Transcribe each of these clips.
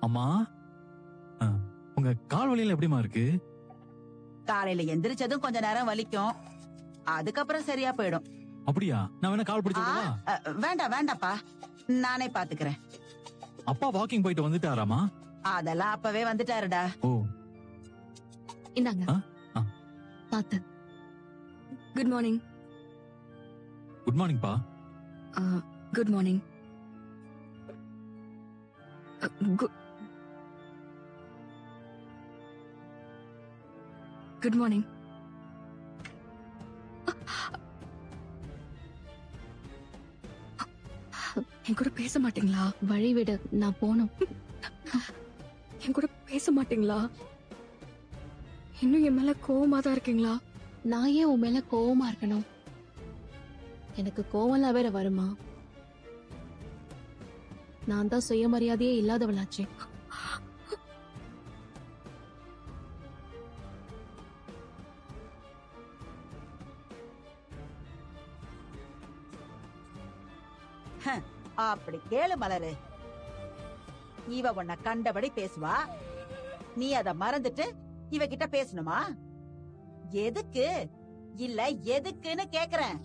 அம்மா, உங்க கால் வலியில எப்படிமா இருக்கு? காலையில எந்திரிச்சதும் கொஞ்ச நேரம் வலிக்கும், அதுக்கப்புறம் சரியா போயிடும். அப்படியா? நான் வேணா கால் பிடிச்சிட்டா? வேண்டாம் வேண்டாப்பா, நானே பாத்துக்கிறேன். அப்பா வாக்கிங் போயிட்டு வந்துட்டாராமா? அதெல்லாம் அப்பவே வந்துட்டாருடா. ஓ, இந்தாங்க. பாத்து. Good morning. குட் மார்னிங் பா. Good morning. Good morning. என் கூட பேச மாட்டீங்களா? வழி விடு, நான் போகணும். என் கூட பேச மாட்டீங்களா? இன்னும் என் மேல கோவமா தான் இருக்கீங்களா? நான் ஏன் உன் மேல கோவமா இருக்கணும்? எனக்கு கோவம்லாம் வேற வருமா? நான் தான் சுயமரியாதையே இல்லாதவளாச்சே. அப்படி கேளு மலரு. இவ உன்னை கண்டபடி பேசுவா, நீ அத மறந்துட்டு இவகிட்ட பேசணுமா? எதுக்கு? இல்ல எதுக்குன்னு கேக்குறேன்.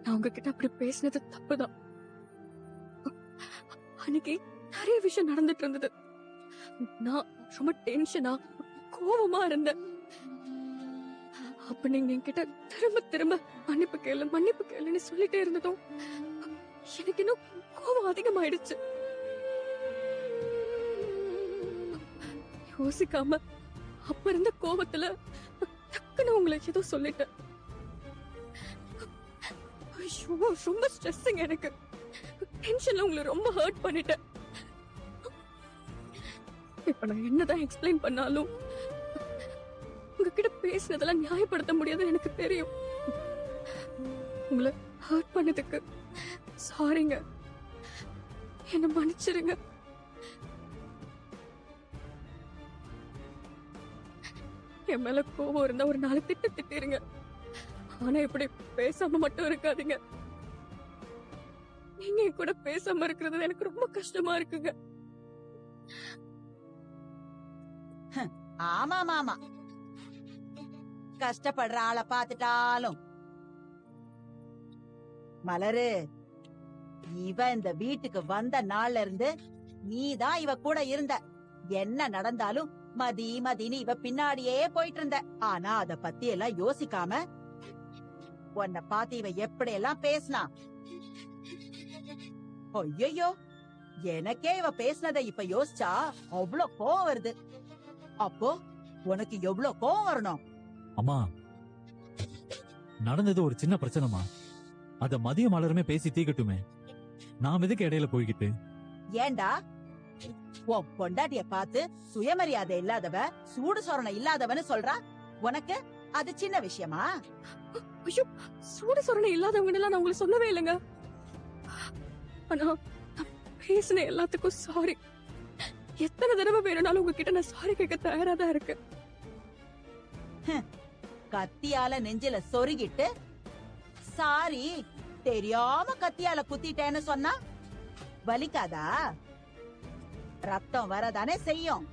நான் உங்ககிட்ட அப்படி பேசினது தப்புதான். அன்னைக்கு நிறைய விஷயம் நடந்துட்டு இருந்தது. நான் ரொம்ப டென்ஷனா கோவமா இருந்தேன். அப்ப நீங்க என்கிட்ட திரும்ப திரும்ப மன்னிப்பு கேளுன்னு சொல்லிட்டே இருந்ததும் எனக்கு இன்னும் கோவம் அதிகமாயிடுச்சு. யோசிக்காம அப்ப இருந்த கோவத்துல டக்குன்னு உங்களை ஏதோ சொல்லிட்டேன். ஐயோ, ரொம்ப ஸ்ட்ரெஸ்ஸிங் எனக்கு. டென்ஷன்ல உங்களை ரொம்ப ஹர்ட் பண்ணிட்டேன். இப்ப நான் என்னதான் எக்ஸ்பிளைன் பண்ணாலும் உங்ககிட்ட பேசினதெல்லாம் நியாயப்படுத்த முடியாதுன்னு எனக்கு தெரியும். உங்களை ஹர்ட் பண்ணதுக்கு சாரிங்க, என்ன மன்னிச்சிருங்க. என் மேல கோவம் இருந்தா ஒரு 4 திட்டிருங்க. ஆனா இப்படி பேசாம மட்டும் இருக்காதீங்க. நீங்க என் கூட பேசாம இருக்கிறது எனக்கு ரொம்ப கஷ்டமா இருக்குங்க. ஆமா மாமா, கஷ்டப்படுற ஆளை பாத்துட்டாலும் மலரு, இவ இந்த வீட்டுக்கு வந்த நாள்ல இருந்து நீதான் இவ கூட இருந்த. என்ன நடந்தாலும் மதின்னு இவ பின்னாடியே போயிட்டு இருந்த. ஆனா அத பத்தி எல்லாம் யோசிக்காம உன்னை பார்த்து இவ எப்படி எல்லாம் பேசினா. ஐயோ, எனக்கே இவ பேசினதை இப்ப யோசிச்சா அவ்வளவு கோவம் வருது. அப்போ உனக்கு எவ்வளவு கோவம் வரணும்? அம்மா, நடந்தது ஒரு சின்ன பிரச்சனைமா, அத மதிய மலருமே பேசி தீக்கட்டுமே. நாம் எதுக்கு இடையில போய்கிட்டு? ஏண்டா உன் பொண்டாட்டிய பார்த்து சுயமரியாதை இல்லாதவ, சூடு சொரணை இல்லாதவன்னு சொல்றா? உனக்கு அது சின்ன விஷயமா? ஐயோ, சூடு சொரணை இல்லாதவங்க எல்லாம் நான் உங்களுக்கு சொல்லவே இல்லைங்க. ஆனா நான் பேசின எல்லாத்துக்கும் சாரி. எத்தனை தடவை வேணும்னாலும் உங்ககிட்ட நான் சாரி கேட்க தயாரா தான் இருக்கேன். கத்தியால நெஞ்சில சொருகிட்டு சாரி தெரியாம கத்தியால குத்திட்டேன்னு சொன்னா வலிக்காதா? ரத்தம் வரதானே செய்யும்.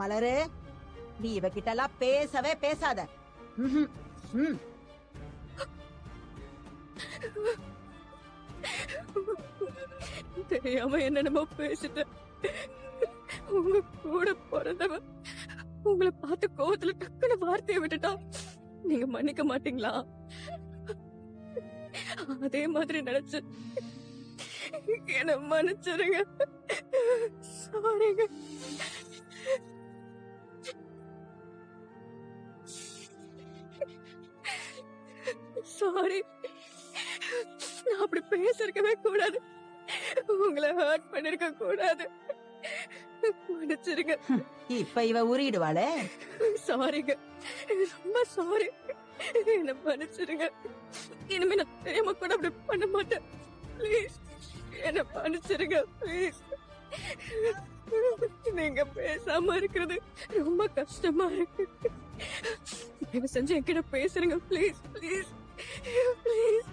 மலரு, நீ இவகிட்ட எல்லாம் பேசவே பேசாத. தெரியாம என்னென்னமோ பேசிட்டேன். உங்க கூட பிறந்தவ உங்களை பார்த்து கோவத்துல டக்குன்னு வார்த்தையை விட்டுட்டா நீங்க மன்னிக்க மாட்டீங்களா? அதே மாதிரி நினைச்சு என்ன மன்னிச்சிருங்க. சாரிங்க. சாரி, நான் அப்படி பேசிருக்கவே கூடாது. உங்களை ஹர்ட் பண்ணிருக்க கூடாது. மன்னிச்சிருங்க. இப்ப இவ உருகிடுவாளே. சாரிங்க, ரொம்ப சாரி. என்ன மன்னிச்சிருங்க. இனிமே நான் தெரியாம கூட அப்படி பண்ண மாட்டேன். ப்ளீஸ் என்ன மன்னிச்சிருங்க, ப்ளீஸ். நீங்க பேசாம இருக்கிறது ரொம்ப கஷ்டமா இருக்கு. தயவு செஞ்சு என்கிட்ட பேசுறீங்க ப்ளீஸ் ப்ளீஸ் ப்ளீஸ்.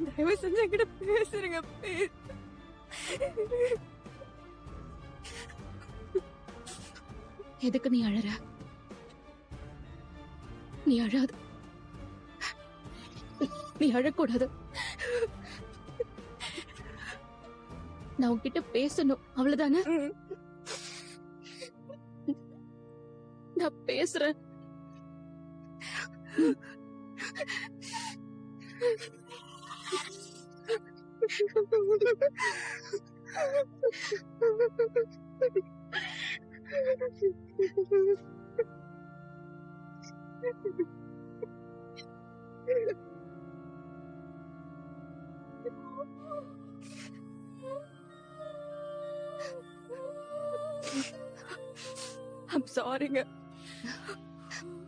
தயவு செஞ்சு என்கிட்ட பேசுறீங்க ப்ளீஸ். எதுக்கு நீ அழற? நீ அழாது. நீ அழக்கூடாது. நான் உன்கிட்ட பேசணும், அவ்வளவுதானே? நான் பேசுறேன். I'm sorryங்க.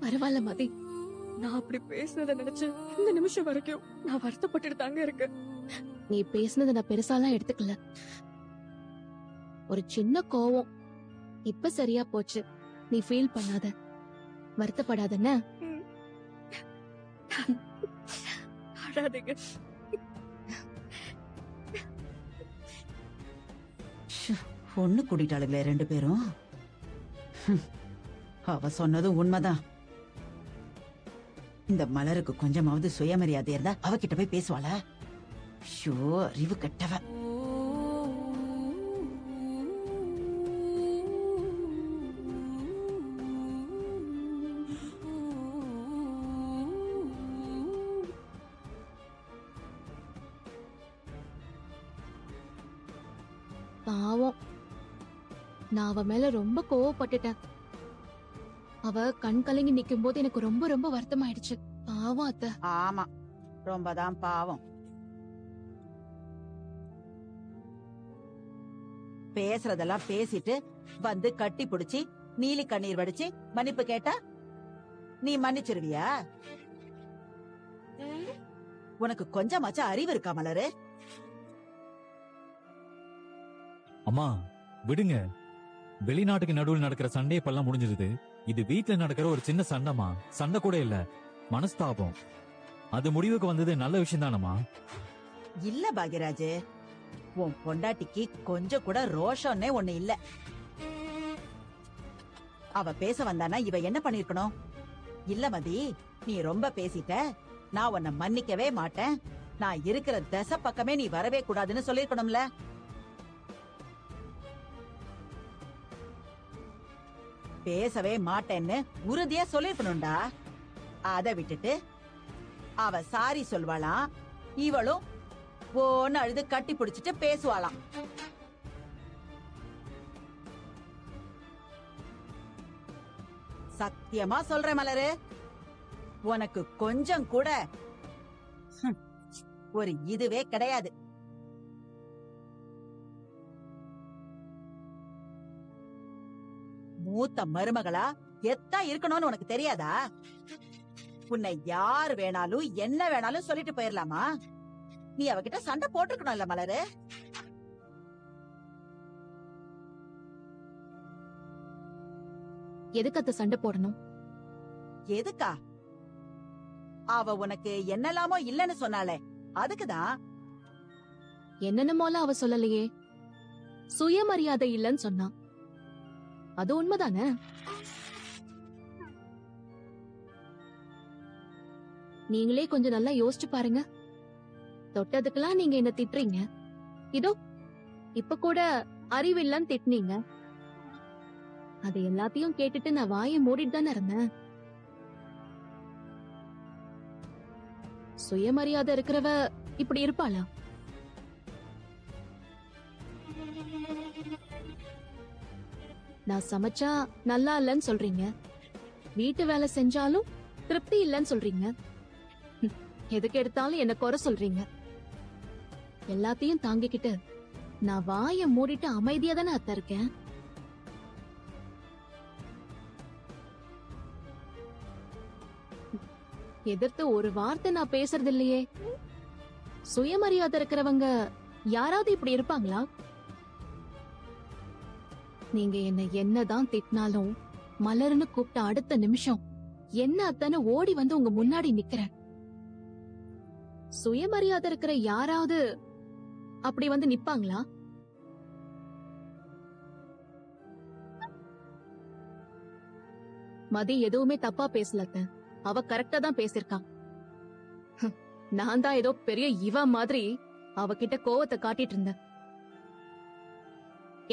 பரவாயில்ல மதி. நான் அப்படி பேசுனதை நினைச்சு இந்த நிமிஷம் வரைக்கும் நான் வருத்தப்பட்டுட்டு தாங்க இருக்கேன். நீ பேசுனதை நான் பெருசாலாம் எடுத்துக்கல. ஒரு சின்ன கோவம். இப்ப சரியா போச்சு. நீ ஃபீல் பண்ணாத, வருத்தப்படாதன்னு. அழாதீங்க. பொண்ணு கூட்டிட்டாளுங்களே ரெண்டு பேரும். அவ சொன்னதும் உண்மைதான். இந்த மலருக்கு கொஞ்சமாவது சுயமரியாதை இருந்தா அவகிட்ட போய் பேசுவாளா? ஷோ, அறிவு கெட்டவ. பாவம், நான் அவ மேல ரொம்ப கோவப்பட்டுட்டேன். அவ கண் கலங்கி நிக்கும் போது எனக்கு ரொம்ப ரொம்ப வருத்தமாயிடுச்சு. பாவம் அத்தை. ஆமா, ரொம்பதான் பாவம். பேசுறதெல்லாம் பேசிட்டு வந்து கட்டி புடிச்சு நீலி கண்ணீர் வடிச்சு மன்னிப்பு கேட்டா நீ மன்னிச்சிருவியா? உனக்கு கொஞ்சமாச்சும் அறிவு இருக்கா மலரு? அம்மா விடுங்க. வெளிநாட்டுக்கு நடுவில் நடக்கிற சண்டே இப்பெல்லாம் முடிஞ்சிருது. இது வீட்டுல நடக்கிற ஒரு சின்ன சண்டைமா. சண்டை கூட இல்ல, மனஸ்தாபம். அது முடிவுக்கு வந்தது நல்ல விஷயம் தானம்மா. இல்ல பாக்யராஜ், உன் பொண்டாட்டிக்கு கொஞ்சம் கூட ரோஷம்னே ஒண்ணு இல்ல. அவ பேச வந்தானா இவ என்ன பண்ணிருக்கணும்? இல்ல மதி, நீ ரொம்ப பேசிட்ட, நான் உன்னை மன்னிக்கவே மாட்டேன், நான் இருக்கிற தசை பக்கமே நீ வரவே கூடாதுன்னு சொல்லிருக்கணும்ல. பேசவே மாட்டேன்னு உறுதியா சொல்லிருக்கணும்டா. அத விட்டுட்டு அவ சாரி சொல்வாளாம், இவளும் ஓன்னு அழுது கட்டி பிடிச்சிட்டு பேசுவாளாம். சத்தியமா சொல்றேன் மலரு, உனக்கு கொஞ்சம் கூட ஒரு இதுவே கிடையாது. மூத்த மருமகளா எத்தா இருக்கணும்னு உனக்கு தெரியாதா? உன்னை யார் வேணாலும் என்ன வேணாலும் சொல்லிட்டு போயிடலாமா? நீ அவகிட்ட சண்டை போட்டிருக்கணும் இல்ல மலரு? எதுக்கு அத்தை சண்டை போடணும்? எதுக்கா? அவ உனக்கு என்னெல்லாமோ இல்லன்னு சொன்னாலே அதுக்குதான். என்னென்னமோலாம் அவ சொல்லலையே. சுயமரியாதை இல்லன்னு சொன்னா. அது உண்மைதானே? நீங்களே கொஞ்சம் நல்லா யோசிச்சு பாருங்க. தொட்டதுக்கெல்லாம் நீங்க என்ன திட்டுறீங்க. இதோ இப்ப கூட அறிவில்லன்னு திட்டுனீங்க. அது எல்லாத்தையும் கேட்டுட்டு நான் வாயை மூடிட்டு தானே இருந்தேன். சுயமரியாதை இருக்கிறவ இப்படி இருப்பாளா? நான் சமைச்சா நல்லா இல்லன்னு சொல்றீங்க, வீட்டு வேலை செஞ்சாலும் திருப்தி இல்லன்னு சொல்றீங்க, எதுக்கு எடுத்தாலும் என்ன குறை சொல்றீங்க. எல்லாத்தையும் தாங்கிக்கிட்டு நான் வாயை மூடிட்டு அமைதியா தானே அத்தை இருக்கேன். எதிர்த்து ஒரு வார்த்தை நான் பேசுறது இல்லையே. சுயமரியாதை இருக்கிறவங்க யாராவது இப்படி இருப்பாங்களா? நீங்க என்னதான் திட்டினாலும் மலர்னு கூப்பிட்ட அடுத்த நிமிஷம் என்ன அத்தனை ஓடி வந்து உங்க முன்னாடி நிக்கிறேன். சுயமரியாதை இருக்கிற யாராவது அப்படி வந்து நிப்பாங்களா? மதி எதுவுமே தப்பா பேசல அத்தை. அவ கரெக்டா தான் பேசிருக்கா. நான் தான் ஏதோ பெரிய இவ மாதிரி அவகிட்ட கோவத்தை காட்டிட்டு இருந்தேன்.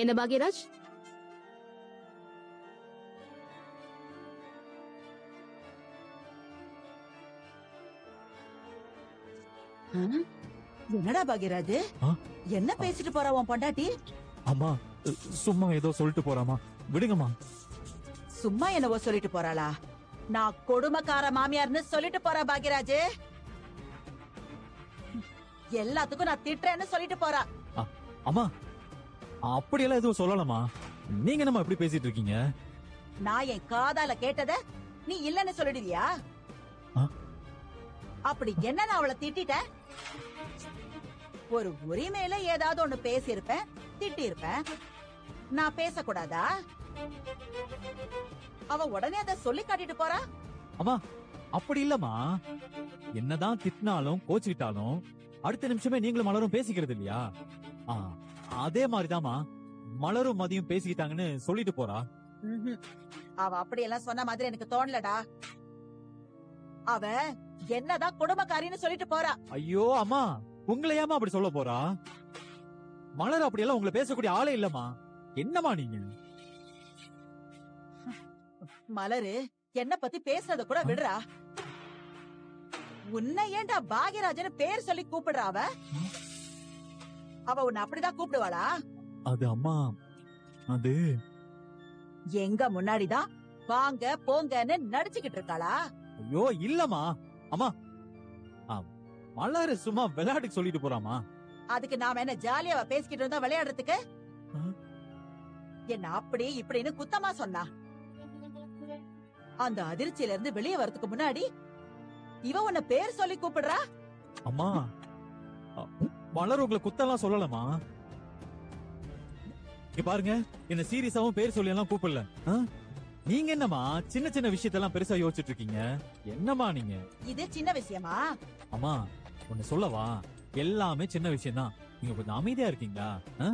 என்ன பாக்யராஜ்? என்னடா பாக்யராஜ், ஆ? என்ன பேசிட்டு போறா உன் பொண்டாட்டி? அம்மா சும்மா ஏதோ சொல்லிட்டு போறாமா, விடுங்கம்மா. சும்மா என்னவோ சொல்லிட்டு போறாளா? நான் கொடுமைக்கார மாமியார்னு சொல்லிட்டு போறா பாக்யராஜ். எல்லாத்துக்கும் நான் திட்டுறேன்னு சொல்லிட்டு போறா. அம்மா அப்படியெல்லாம் எதுவும் சொல்லலாமா? நீங்க என்னம்மா இப்படி பேசிட்டு இருக்கீங்க? நான் என் காதால கேட்டத நீ இல்லன்னு சொல்லிடுவியா? ஆ? அப்படி என்ன நான் அவளை திட்டிட்டேன்? ஒரு உரிமையில ஏதாவது ஒண்ணு பேசியிருப்பேன், திட்டி இருப்பேன். நான் பேசக்கூடாதா? அவ உடனே அதை சொல்லி காட்டிட்டு போறா. அம்மா அப்படி இல்லம்மா. என்னதான் திட்டினாலும் கோச்சுக்கிட்டாலும் அடுத்த நிமிஷமே நீங்களும் மலரும் பேசிக்கிறது இல்லையா? ஆ, அதே மாதிரிதாம்மா மலரும் மதியம் பேசிக்கிட்டாங்கன்னு சொல்லிட்டு போறா. ம்ஹும். அவ அப்படியெல்லாம் சொன்ன மாதிரி எனக்கு தோணலடா. அவ என்னதான் குடும்பக்காரின்னு சொல்லிட்டு போறா. ஐயோ அம்மா, உங்களை ஏமா அப்படி சொல்ல போறா? மலர் அப்படியெல்லாம் உங்களை பேசக்கூடிய ஆளே இல்லம்மா. என்னம்மா நீங்க? மலரு என்ன பத்தி பேசுறத கூட விடுறா. உன்னை ஏன்டா பாக்யராஜன் பேர் சொல்லி கூப்பிடுறா அவ? அவ உன்னை அப்படிதான் கூப்பிடுவாளா? அது அம்மா, அது எங்க முன்னாடிதான் வாங்க போங்கன்னு நடிச்சுக்கிட்டு இருக்காளா? ஐயோ இல்லம்மா. அம்மா மலர் சும்மா விளையாட்டுக்கு சொல்லிட்டு போறாமா. அதுக்கு நாம என்ன ஜாலியாவா பேசிக்கிட்டு இருந்தா விளையாடுறதுக்கு? ஆ? என்ன அப்படி இப்படின்னு குத்தமா சொன்னா? அந்த அதிர்ச்சியில இருந்து வெளியே வரதுக்கு முன்னாடி இவ உன்னை பேர் சொல்லி கூப்பிடுறா. அம்மா மலர் உங்களை குத்தெல்லாம் சொல்லலமா. இங்க பாருங்க, என்ன சீரியஸாவும் பேர் சொல்லி எல்லாம் கூப்பிடல. ஆ? நீங்க என்னம்மா சின்ன சின்ன விஷயத்தெல்லாம் பெருசா யோசிச்சுட்டு இருக்கீங்க? என்னம்மா நீங்க? இது சின்ன விஷயமா? அம்மா ஒண்ணு சொல்லவா, எல்லாமே சின்ன விஷயம் தான். நீங்க கொஞ்சம் அமைதியா இருக்கீங்களா? ஆ?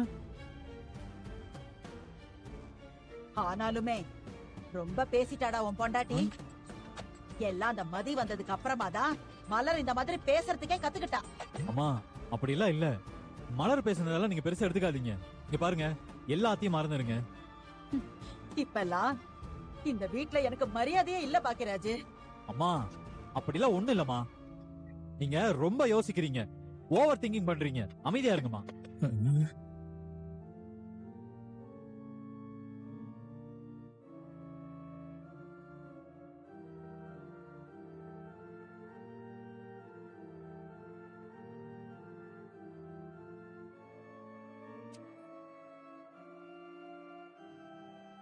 ஆனாலுமே ரொம்ப பேசிட்டாடா உன் பொண்டாட்டி. எல்லாம் அந்த மதி வந்ததுக்கு அப்புறமா தான் மலர் இந்த மாதிரி பேசுறதுக்கே கத்துக்கிட்டா. அம்மா அப்படி எல்லாம் இல்ல. மலர் பேசுனதெல்லாம் நீங்க பெருசா எடுத்துக்காதீங்க. இங்க பாருங்க, எல்லாத்தையும் மறந்துருங்க. இப்பெல்லாம் இந்த வீட்ல எனக்கு மரியாதையே இல்ல பாக்கியராஜ். அம்மா அப்படிலாம் ஒண்ணு இல்லம்மா. நீங்க ரொம்ப யோசிக்கிறீங்க, ஓவர் திங்கிங் பண்றீங்க. அமைதியா இருங்கம்மா.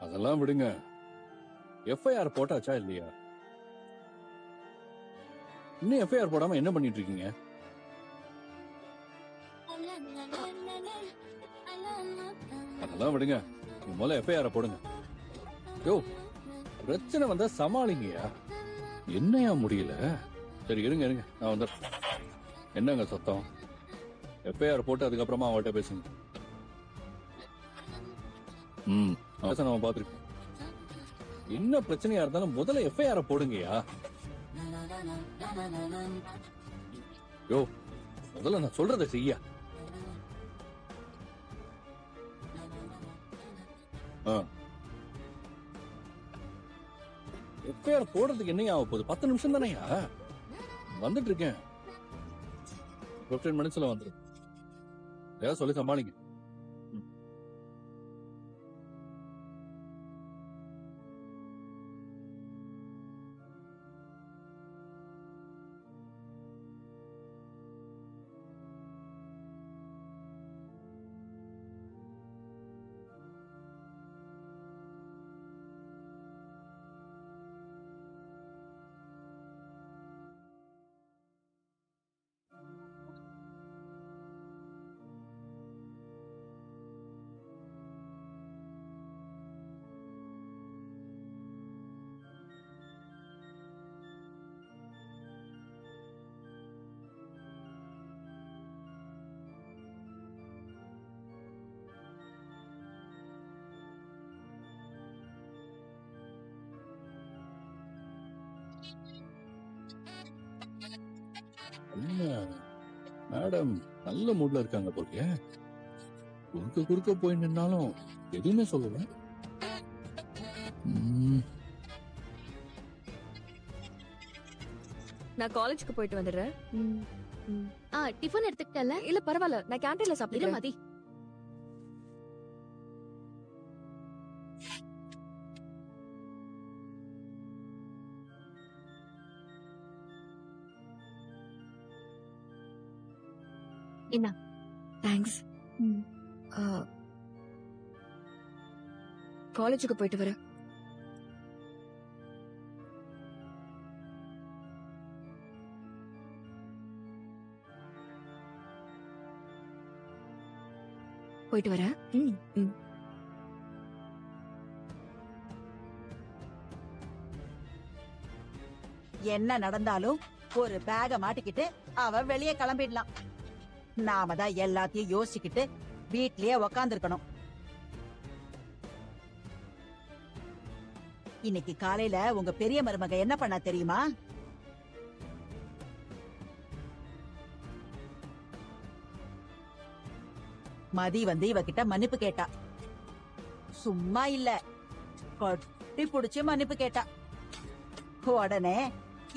அதெல்லாம் விடுங்க. எஃப்ஐஆர் போட்டாச்சா இல்லையா? இன்னும் எஃப்ஐஆர் போடாம என்ன பண்ணிட்டு இருக்கீங்க? அதெல்லாம் விடுங்க. நீங்க முதல்ல எஃப்ஐஆர் போடுங்க. யோ, பிரச்சனை வந்தா சமாளிங்கயா. என்னையா முடியல? சரி இருங்க இருங்க, நான் வந்துடுறேன். என்னங்க சத்தம்? எஃப்ஐஆர் போட்டு அதுக்கப்புறமா அவர்கிட்ட பேசுங்க. நம்ம பாத்துருக்கோம். என்ன பிரச்சனையா இருந்தாலும் முதல்ல எஃப்ஐஆர் போடுங்கயா. யோ, முதல்ல நான் சொல்றதை செய்யா. எஃப்ஐஆர் போடுறதுக்கு என்னையா ஆக போகுது? 10 நிமிஷம் தானேயா. வந்துட்டு இருக்கேன். 15 மினிட்ஸ்ல வந்துடும். ஏதாவது சொல்லி சமாளிங்க. மேடம் நல்ல மூட்ல இருக்காங்க போலியே. குறுக்க குறுக்க போய் நின்னாலும் எதுவுமே சொல்லல. நான் காலேஜுக்கு போயிட்டு வந்துடுறேன். டிஃபன் எடுத்துக்கிட்டல? இல்ல பரவாயில்ல, நான் கேண்டீன்ல இரு சாப்பிடுறேன். மதி. என்ன? தேங்க்ஸ். காலேஜுக்கு போயிட்டு வரேன். போயிட்டு வரேன். என்ன நடந்தாலும் ஒரு பேக மாட்டிக்கிட்டு அவ வெளியே கிளம்பிடலாம். நாம தான் எல்லாத்தையும் யோசிச்சுக்கிட்டு வீட்லயே உக்காந்துருக்கணும். இன்னைக்கு காலையில உங்க பெரிய மருமக என்ன பண்ணா தெரியுமா? மதி வந்து இவகிட்ட மன்னிப்பு கேட்டா. சும்மா இல்ல, கொட்டி புடிச்சு மன்னிப்பு கேட்டா. உடனே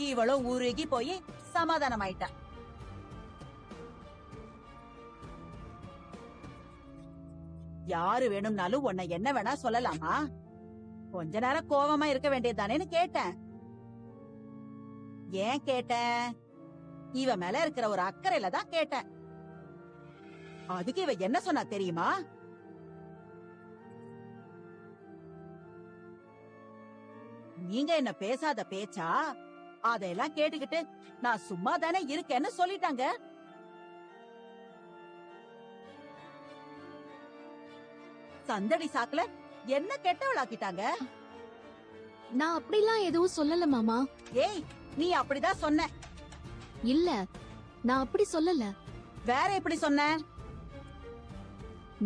இவளும் உருகி போய் சமாதானம் ஆயிட்டா. யாரு வேணும்னாலும் உன்னை என்ன வேணா சொல்லலாமா? கொஞ்ச நேரம் கோவமா இருக்க வேண்டியதுதானேன்னு கேட்டேன். ஏன் கேட்டேன்? இவ மேல இருக்கிற ஒரு அக்கறையில தான் கேட்டேன். அதுக்கு இவ என்ன சொன்னா தெரியுமா? நீங்க என்ன பேசாத பேச்சா அதையெல்லாம் கேட்டுக்கிட்டு நான் சும்மா தானே இருக்கேன்னு சொல்லிட்டாங்க. சந்தடி சாக்குல என்ன கெட்டவளாக்கிட்டாங்க. நான் அப்படிலாம் எதுவும் சொல்லல மாமா. ஏய், நீ அப்படிதான் சொன்ன. இல்ல, நான் அப்படி சொல்லல. வேற எப்படி சொன்ன?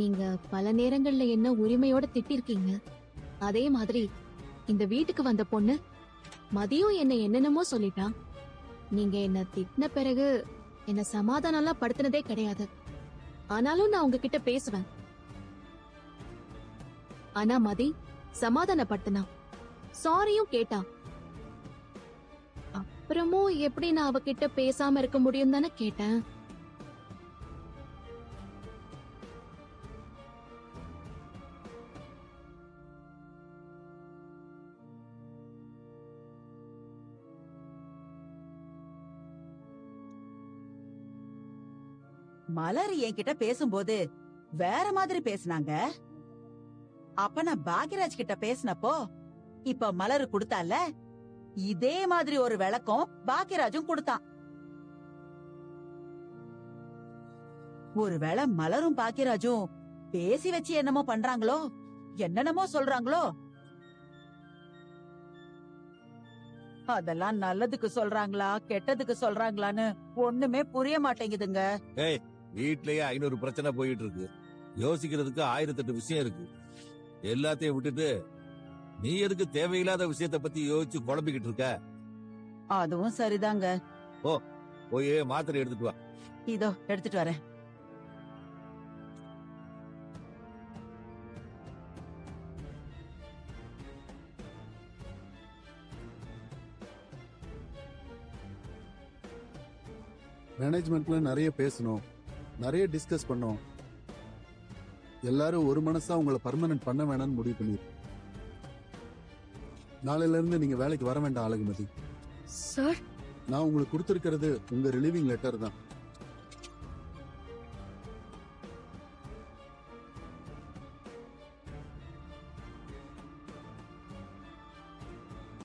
நீங்க பல நேரங்கள்ல என்ன உரிமையோட திட்டிருக்கீங்க. அதே மாதிரி இந்த வீட்டுக்கு வந்த பொண்ணு மதியம் என்ன என்னென்னமோ சொல்லிட்டா. நீங்க என்ன திட்டின பிறகு என்ன சமாதானம்லாம் படுத்தினதே கிடையாது. ஆனாலும் நான் உங்ககிட்ட பேசுவேன். ஆனா மதி சமாதானப்படுத்தினா, சாரியும் கேட்டா. அப்புறமும் எப்படி நான் அவகிட்ட பேசாம இருக்க முடியும் தானே கேட்டேன். மலர் என்கிட்ட பேசும்போது வேற மாதிரி பேசுனாங்க. அப்ப நான் பாக்யராஜ் கிட்ட பேசினப்போ இப்ப மலர் கொடுத்தால, இதே மாதிரி ஒரு விளக்கம் பாக்யராஜும் கொடுத்தான். ஒருவேளை மலரும் பாக்யராஜும் பேசி வச்சு என்னமோ பண்றாங்களோ, என்னென்னமோ சொல்றாங்களோ. அதெல்லாம் நல்லதுக்கு சொல்றாங்களா கெட்டதுக்கு சொல்றாங்களான்னு ஒண்ணுமே புரிய மாட்டேங்குதுங்க. வீட்லயே 500 பிரச்சனை போயிட்டு இருக்கு. யோசிக்கிறதுக்கு 1008 விஷயம் இருக்கு. எல்லாத்தையும் விட்டுட்டு நீ எதுக்கு தேவையில்லாத விஷயத்த பத்தி யோசிச்சு குழம்பிக்கிட்டு இருக்க? அதுவும் சரிதாங்க. போய் மாத்திரை எடுத்துட்டு வா. இதோ எடுத்துட்டு வரேன். மேனேஜ்மெண்ட்ல நிறைய பேசணும், நிறைய டிஸ்கஸ் பண்ணோம். எல்லாரும் ஒரு மனசா உங்களை பர்மனன்ட் பண்ண வேணாம்னு முடிவு பண்ணிருக்கோம். நாளையில இருந்து நீங்க வேலைக்கு வர வேண்டாம் அழகுமதி. சார், நான் உங்களுக்கு கொடுத்திருக்கிறது உங்க ரிலீவிங் லெட்டர் தான்.